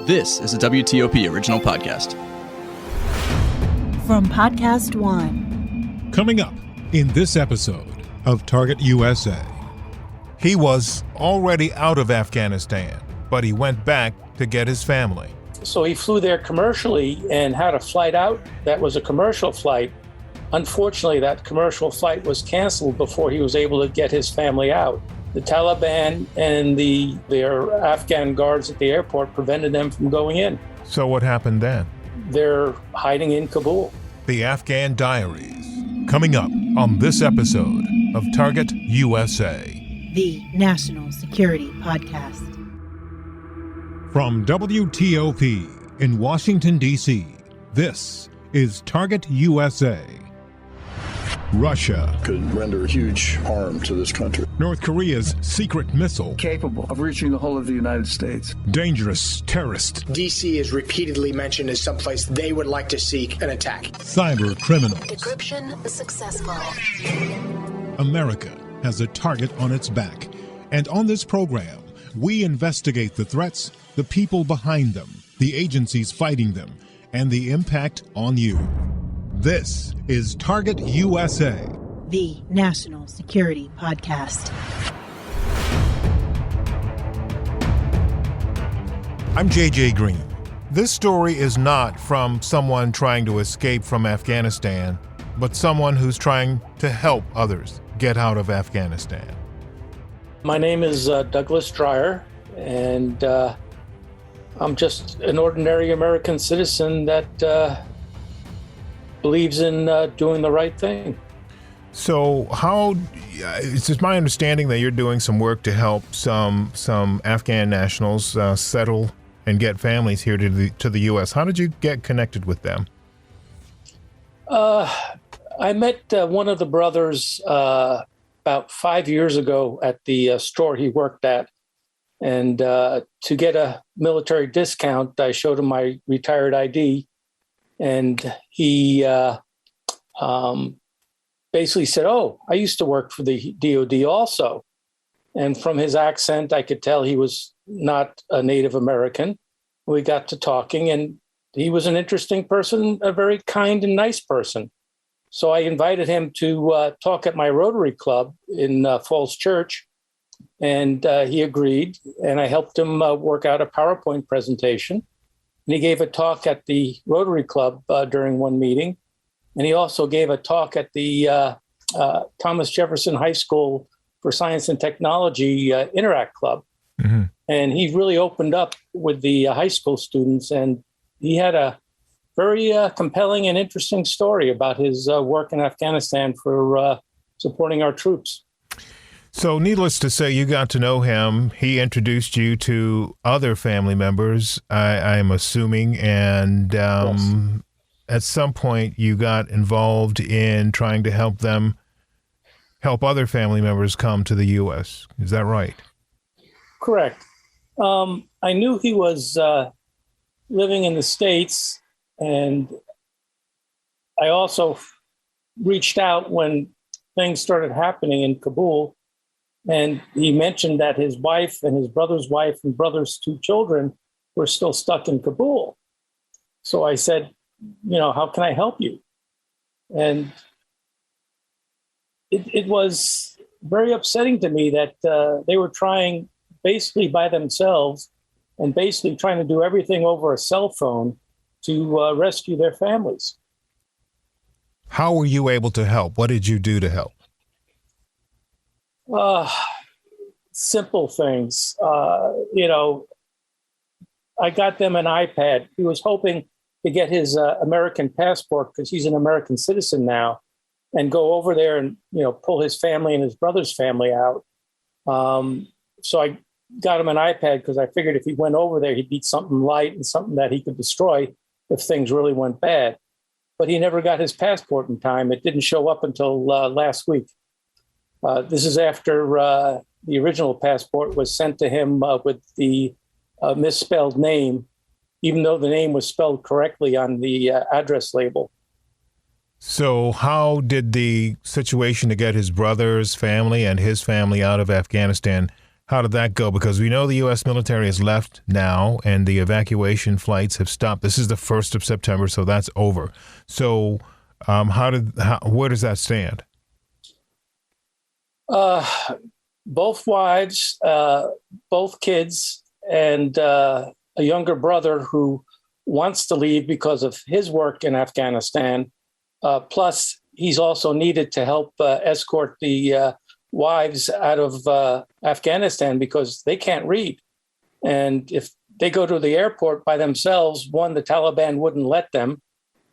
This is a WTOP original podcast. From Podcast One. Coming up in this episode of Target USA. He was already out of Afghanistan, but he went back to get his family. So he flew there commercially and had a flight out that was a commercial flight. Unfortunately, that commercial flight was canceled before he was able to get his family out. The Taliban and their Afghan guards at the airport prevented them from going in. So what happened then? They're hiding in Kabul. The Afghan Diaries, coming up on this episode of Target USA. The National Security Podcast. From WTOP in Washington, D.C., this is Target USA. Russia could render huge harm to this country. North Korea's secret missile. Capable of reaching the whole of the United States. Dangerous terrorist. D.C. is repeatedly mentioned as someplace they would like to seek an attack. Cyber criminals. Decryption successful. America has a target on its back. And on this program, we investigate the threats, the people behind them, the agencies fighting them, and the impact on you. This is Target USA. The National Security Podcast. I'm J.J. Green. This story is not from someone trying to escape from Afghanistan, but someone who's trying to help others get out of Afghanistan. My name is Douglas Dreyer, and I'm just an ordinary American citizen that believes in doing the right thing. So it's just my understanding that you're doing some work to help some Afghan nationals settle and get families here to the U.S. How did you get connected with them? I met one of the brothers about 5 years ago at the store he worked at. And to get a military discount, I showed him my retired ID. And he basically said, "Oh, I used to work for the DOD also." And from his accent, I could tell he was not a Native American. We got to talking, and he was an interesting person, a very kind and nice person. So I invited him to talk at my Rotary Club in Falls Church, and he agreed. And I helped him work out a PowerPoint presentation. And he gave a talk at the Rotary Club during one meeting. And he also gave a talk at the Thomas Jefferson High School for Science and Technology Interact Club. Mm-hmm. And he really opened up with the high school students. And he had a very compelling and interesting story about his work in Afghanistan for supporting our troops. So needless to say, you got to know him. He introduced you to other family members, I'm assuming. And yes. At some point, you got involved in trying to help other family members come to the U.S. Is that right? Correct. I knew he was living in the States, and I also reached out when things started happening in Kabul. And he mentioned that his wife and his brother's wife and brother's two children were still stuck in Kabul. So I said, how can I help you? And it was very upsetting to me that they were trying basically by themselves and basically trying to do everything over a cell phone to rescue their families. How were you able to help? What did you do to help? Simple things. I got them an iPad. He was hoping to get his American passport because he's an American citizen now, and go over there and pull his family and his brother's family out. So I got him an iPad because I figured if he went over there, he'd need something light and something that he could destroy if things really went bad. But he never got his passport in time. It didn't show up until last week. This is after the original passport was sent to him with the misspelled name, even though the name was spelled correctly on the address label. So how did the situation to get his brother's family and his family out of Afghanistan, How did that go? Because we know the U.S. military has left now and the evacuation flights have stopped. This is the 1st of September, so that's over. So where does that stand? Both wives, both kids, and a younger brother who wants to leave because of his work in Afghanistan. Plus, he's also needed to help escort the wives out of Afghanistan because they can't read. And if they go to the airport by themselves, one, the Taliban wouldn't let them.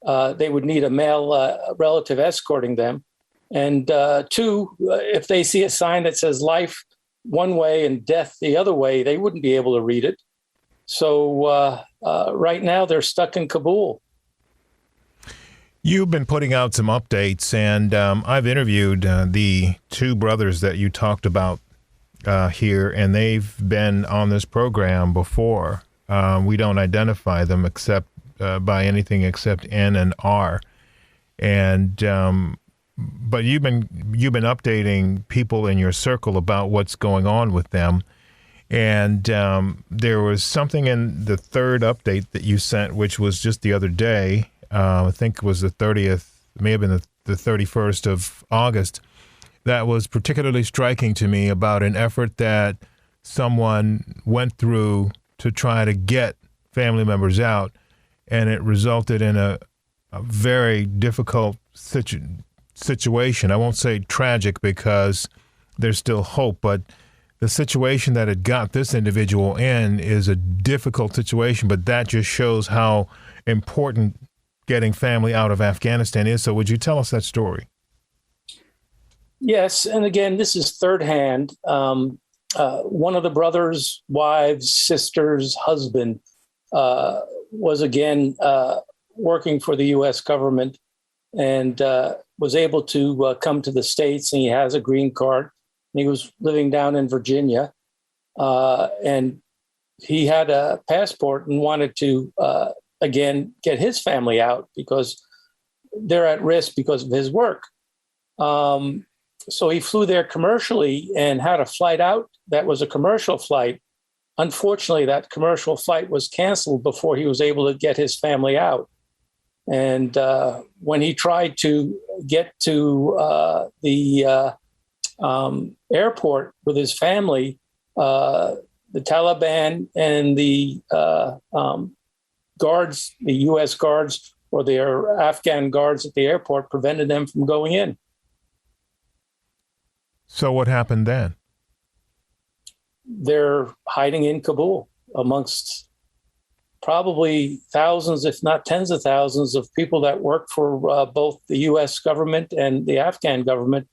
They would need a male relative escorting them. And two, if they see a sign that says life one way and death the other way, they wouldn't be able to read it. So right now they're stuck in Kabul. You've been putting out some updates, and I've interviewed the two brothers that you talked about here, and they've been on this program before. We don't identify them except by anything except N and R. And but you've been updating people in your circle about what's going on with them. And there was something in the third update that you sent, which was just the other day. I think it was the 30th, may have been the 31st of August. That was particularly striking to me about an effort that someone went through to try to get family members out, and it resulted in a very difficult situation. I won't say tragic because there's still hope, but the situation that it got this individual in is a difficult situation, but that just shows how important getting family out of Afghanistan is. So would you tell us that story? Yes. And again, this is third hand. One of the brothers' wives, sister's husband was again working for the U.S. government and was able to come to the States, and he has a green card. And he was living down in Virginia, and he had a passport and wanted to, again, get his family out because they're at risk because of his work. So he flew there commercially and had a flight out that was a commercial flight. Unfortunately, that commercial flight was canceled before he was able to get his family out. And when he tried to get to the airport with his family, the Taliban and the guards, the U.S. guards or their Afghan guards at the airport prevented them from going in. So what happened then? They're hiding in Kabul amongst probably thousands, if not tens of thousands of people that work for both the U.S. government and the Afghan government,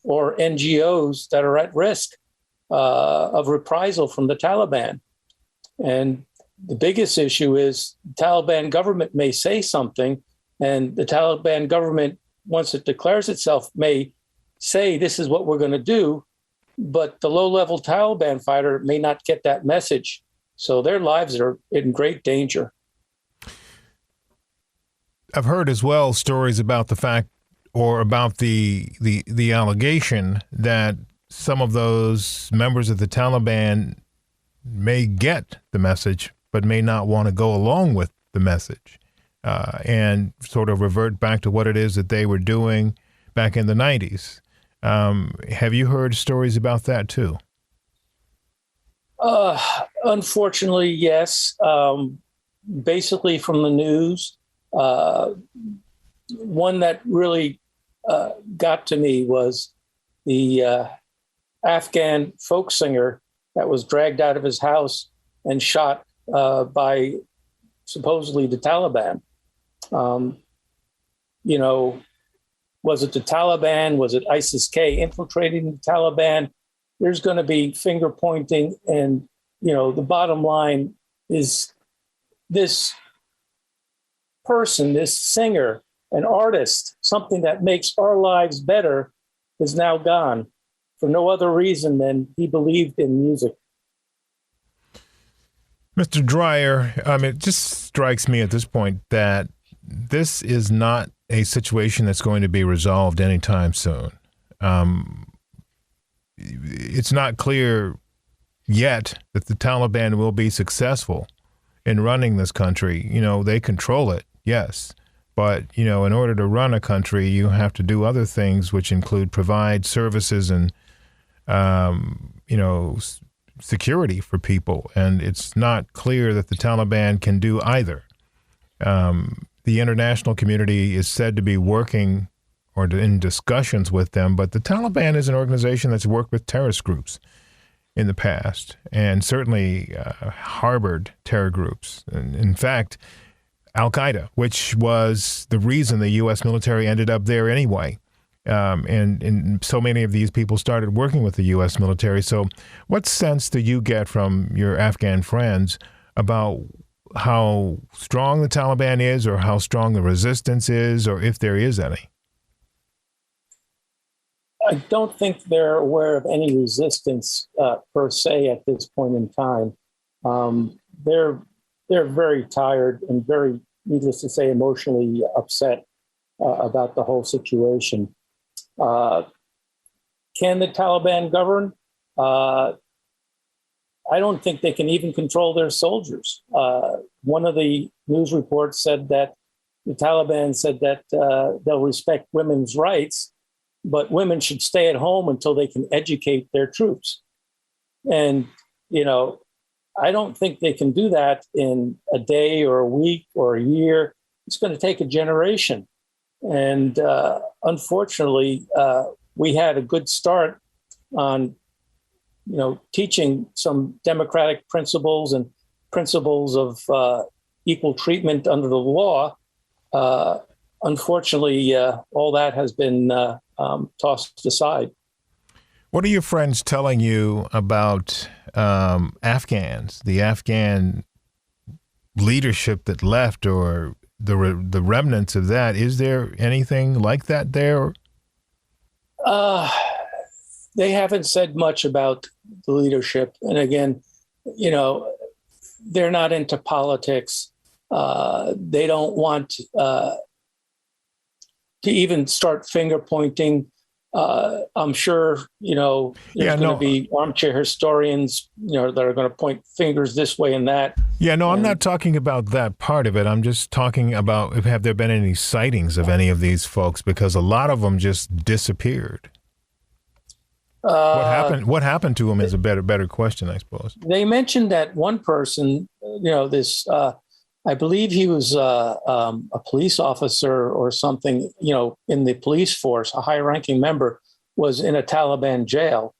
or NGOs that are at risk of reprisal from the Taliban. And the biggest issue is the Taliban government may say something, and the Taliban government, once it declares itself, may say this is what we're going to do, but the low-level Taliban fighter may not get that message. So their lives are in great danger. I've heard as well stories about the fact, or about the allegation that some of those members of the Taliban may get the message, but may not want to go along with the message and sort of revert back to what it is that they were doing back in the 90s. Have you heard stories about that too? Unfortunately, yes. Basically from the news, one that really got to me was the Afghan folk singer that was dragged out of his house and shot by supposedly the Taliban. Was it the Taliban? Was it ISIS-K infiltrating the Taliban? There's going to be finger pointing. And, the bottom line is this person, this singer, an artist, something that makes our lives better, is now gone for no other reason than he believed in music. Mr. Dreyer, it just strikes me at this point that this is not a situation that's going to be resolved anytime soon. It's not clear yet that the Taliban will be successful in running this country. They control it, yes. But, in order to run a country, you have to do other things, which include provide services and, security for people. And it's not clear that the Taliban can do either. The international community is said to be working or in discussions with them, but the Taliban is an organization that's worked with terrorist groups in the past and certainly harbored terror groups. In fact, Al-Qaeda, which was the reason the U.S. military ended up there anyway. And so many of these people started working with the U.S. military. So what sense do you get from your Afghan friends about how strong the Taliban is or how strong the resistance is, or if there is any? I don't think they're aware of any resistance per se at this point in time. They're very tired and very, needless to say, emotionally upset about the whole situation. Can the Taliban govern? I don't think they can even control their soldiers. One of the news reports said that the Taliban said that they'll respect women's rights, but women should stay at home until they can educate their troops. And, I don't think they can do that in a day or a week or a year. It's going to take a generation. And unfortunately, we had a good start on, teaching some democratic principles and principles of equal treatment under the law. Unfortunately, all that has been tossed aside. What are your friends telling you about Afghans, the Afghan leadership that left, or the remnants of that? Is there anything like that there? They haven't said much about the leadership. And again, they're not into politics. They don't want to even start finger pointing. I'm sure, there's going to be armchair historians, that are going to point fingers this way and that. Yeah, no, I'm not talking about that part of it. I'm just talking about, have there been any sightings of any of these folks? Because a lot of them just disappeared. What happened to them is a better question, I suppose. They mentioned that one person, this, I believe he was a police officer or something, in the police force, a high-ranking member, was in a Taliban jail.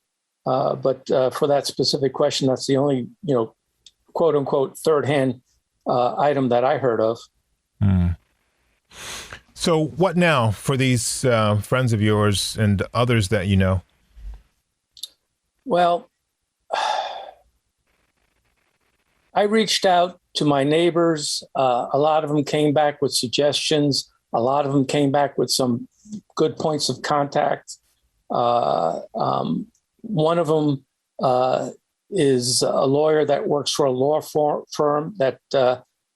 But for that specific question, that's the only, quote unquote, third-hand item that I heard of. Mm. So what now for these friends of yours and others that you know? Well, I reached out to my neighbors. A lot of them came back with suggestions. A lot of them came back with some good points of contact. One of them is a lawyer that works for a law firm that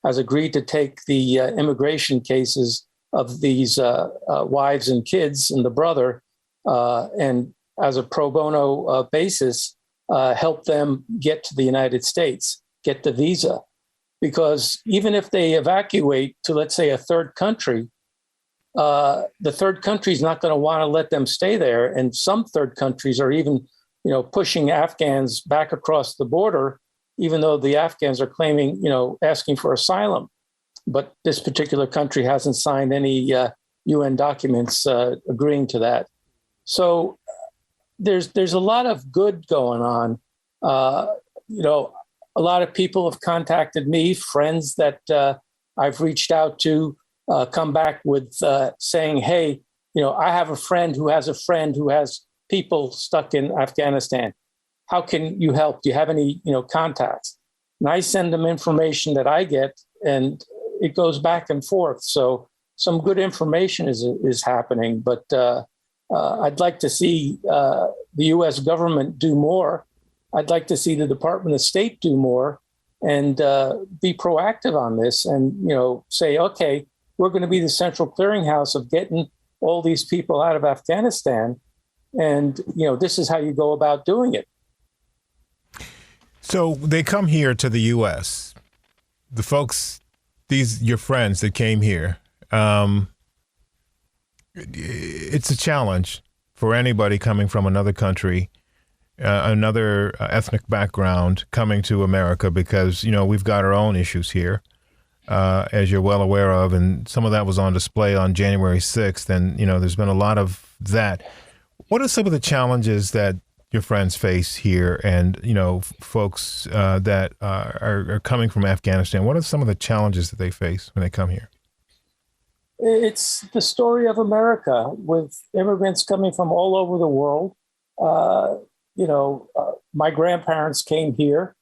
has agreed to take the immigration cases of these wives and kids and the brother, and as a pro bono basis, help them get to the United States, get the visa. Because even if they evacuate to, let's say, a third country, the third country is not going to want to let them stay there. And some third countries are even, pushing Afghans back across the border, even though the Afghans are claiming, asking for asylum. But this particular country hasn't signed any UN documents agreeing to that. So there's a lot of good going on. A lot of people have contacted me, friends that I've reached out to, come back with saying, hey, I have a friend who has a friend who has people stuck in Afghanistan. How can you help? Do you have any, contacts? And I send them information that I get, and it goes back and forth. So some good information is happening, but I'd like to see the U.S. government do more. I'd like to see the Department of State do more and be proactive on this and, say, okay, we're going to be the central clearinghouse of getting all these people out of Afghanistan. And, this is how you go about doing it. So they come here to the U.S. The folks, your friends that came here, it's a challenge for anybody coming from another country, another ethnic background coming to America because, we've got our own issues here, as you're well aware of. And some of that was on display on January 6th. And, there's been a lot of that. What are some of the challenges that your friends face here and, folks that are coming from Afghanistan? What are some of the challenges that they face when they come here? It's the story of America with immigrants coming from all over the world. My grandparents came here.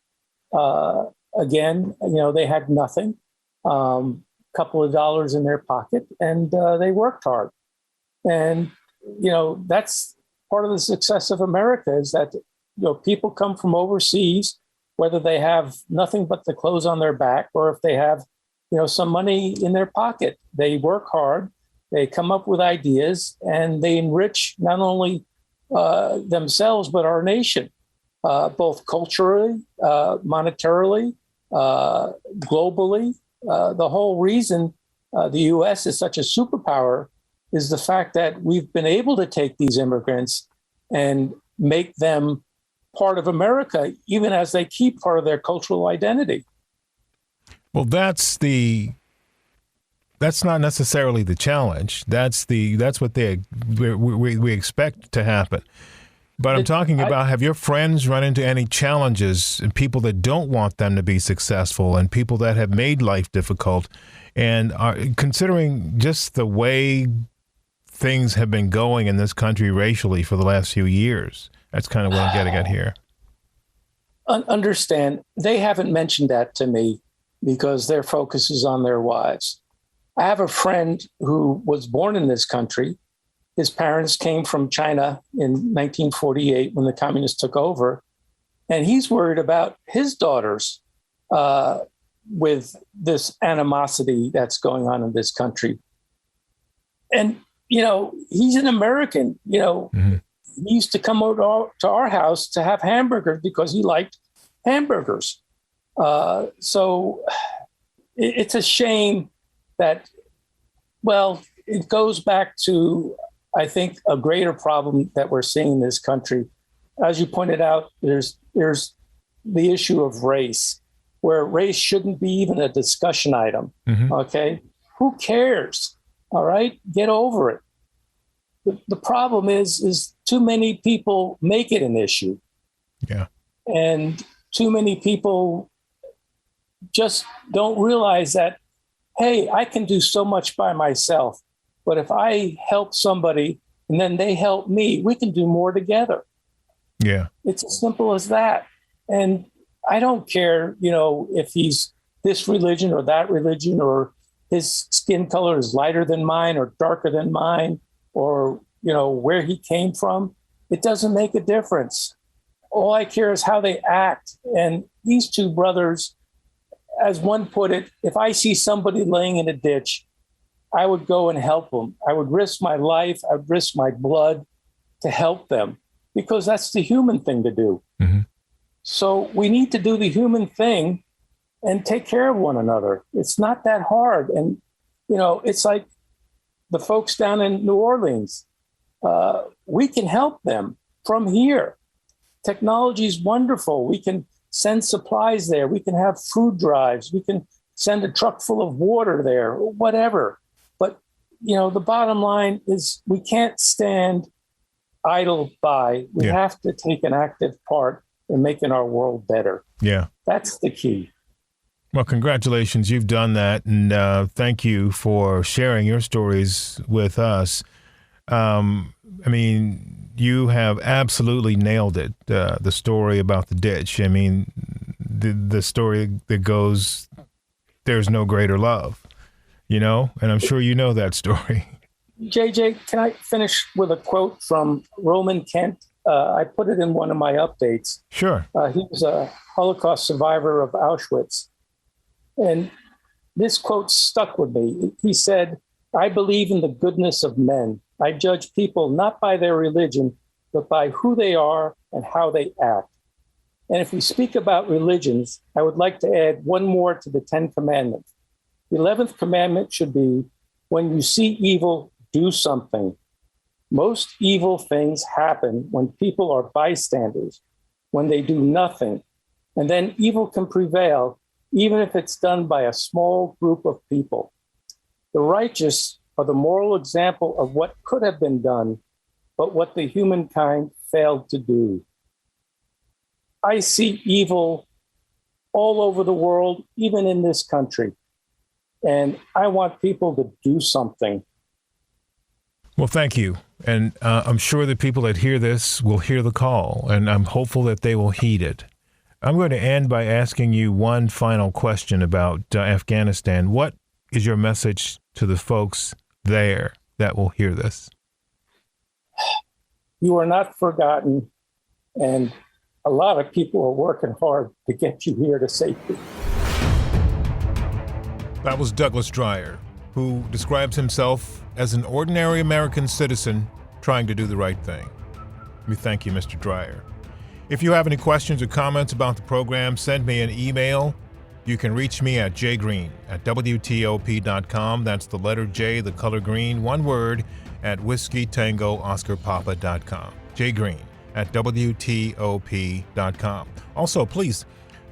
Again, they had nothing, couple of dollars in their pocket, and they worked hard. And, that's part of the success of America is that, people come from overseas, whether they have nothing but the clothes on their back or if they have some money in their pocket. They work hard, they come up with ideas, and they enrich not only themselves, but our nation, both culturally, monetarily, globally. The whole reason the U.S. is such a superpower is the fact that we've been able to take these immigrants and make them part of America, even as they keep part of their cultural identity. Well, that's not necessarily the challenge. That's what we expect to happen. But I'm talking about, have your friends run into any challenges and people that don't want them to be successful and people that have made life difficult and are considering just the way things have been going in this country racially for the last few years? That's kind of what I'm getting at here. Understand, they haven't mentioned that to me because their focus is on their wives. I have a friend who was born in this country. His parents came from China in 1948 when the communists took over. And he's worried about his daughters with this animosity that's going on in this country. And, he's an American, Mm-hmm. He used to come over to our house to have hamburgers because he liked hamburgers. So it's a shame that, it goes back to, I think, a greater problem that we're seeing in this country. As you pointed out, there's the issue of race, where race shouldn't be even a discussion item. Mm-hmm. Okay? Who cares? All right? Get over it. The problem is too many people make it an issue. Yeah. And too many people just don't realize that, hey, I can do so much by myself. But if I help somebody and then they help me, we can do more together. Yeah. It's as simple as that. And I don't care, if he's this religion or that religion, or his skin color is lighter than mine or darker than mine, or, where he came from. It doesn't make a difference. All I care is how they act. And these two brothers, as one put it, if I see somebody laying in a ditch, I would go and help them. I would risk my life. I would risk my blood to help them because that's the human thing to do. Mm-hmm. So we need to do the human thing and take care of one another. It's not that hard. And, it's like the folks down in New Orleans. We can help them from here. Technology is wonderful. We can send supplies there. We can have food drives. We can send a truck full of water there, whatever. But, the bottom line is we can't stand idle by. We have to take an active part in making our world better. Yeah. That's the key. Well, congratulations. You've done that. And thank you for sharing your stories with us. You have absolutely nailed it. The story about the ditch. The story that goes, there's no greater love, and I'm sure you know that story. JJ, can I finish with a quote from Roman Kent? I put it in one of my updates. Sure. He was a Holocaust survivor of Auschwitz. And this quote stuck with me. He said, "I believe in the goodness of men. I judge people not by their religion, but by who they are and how they act." And if we speak about religions, I would like to add one more to the 10 Commandments. The 11th commandment should be, when you see evil, do something. Most evil things happen when people are bystanders, when they do nothing. And then evil can prevail, even if it's done by a small group of people. The righteous are the moral example of what could have been done, but what the humankind failed to do. I see evil all over the world, even in this country. And I want people to do something. Well, thank you. And I'm sure the people that hear this will hear the call, and I'm hopeful that they will heed it. I'm going to end by asking you one final question about Afghanistan. What is your message to the folks there that will hear this? You are not forgotten, and a lot of people are working hard to get you here to safety. That was Douglas Dreyer, who describes himself as an ordinary American citizen trying to do the right thing. We thank you, Mr. Dreyer. If you have any questions or comments about the program, send me an email. You can reach me at jgreen@wtop.com. That's the letter J, the color green, one word, at whiskeytangooscarpapa.com. jgreen@wtop.com. Also, please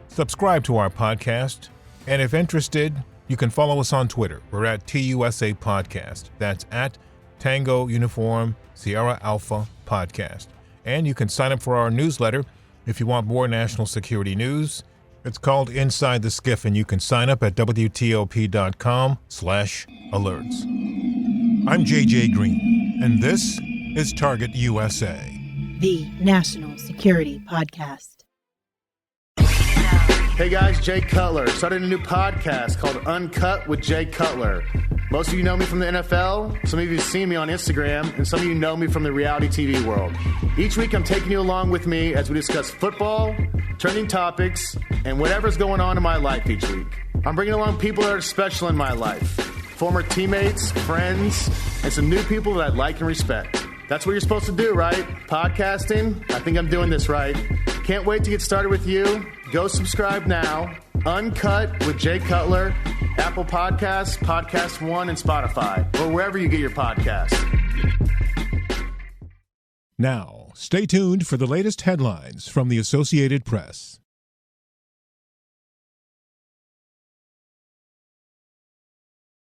subscribe to our podcast. And if interested, you can follow us on Twitter. We're at TUSA Podcast. That's at Tango Uniform Sierra Alpha Podcast. And you can sign up for our newsletter if you want more national security news. It's called Inside the Skiff, and you can sign up at WTOP.com/alerts. I'm JJ Green, and this is Target USA, the National Security Podcast. Hey guys, Jay Cutler. Started a new podcast called Uncut with Jay Cutler. Most of you know me from the NFL, some of you have seen me on Instagram, and some of you know me from the reality TV world. Each week I'm taking you along with me as we discuss football, trending topics, and whatever's going on in my life each week. I'm bringing along people that are special in my life, former teammates, friends, and some new people that I like and respect. That's what you're supposed to do, right? Podcasting. I think I'm doing this right. Can't wait to get started with you. Go subscribe now. Uncut with Jay Cutler, Apple Podcasts, Podcast One, and Spotify, or wherever you get your podcasts. Now, stay tuned for the latest headlines from the Associated Press.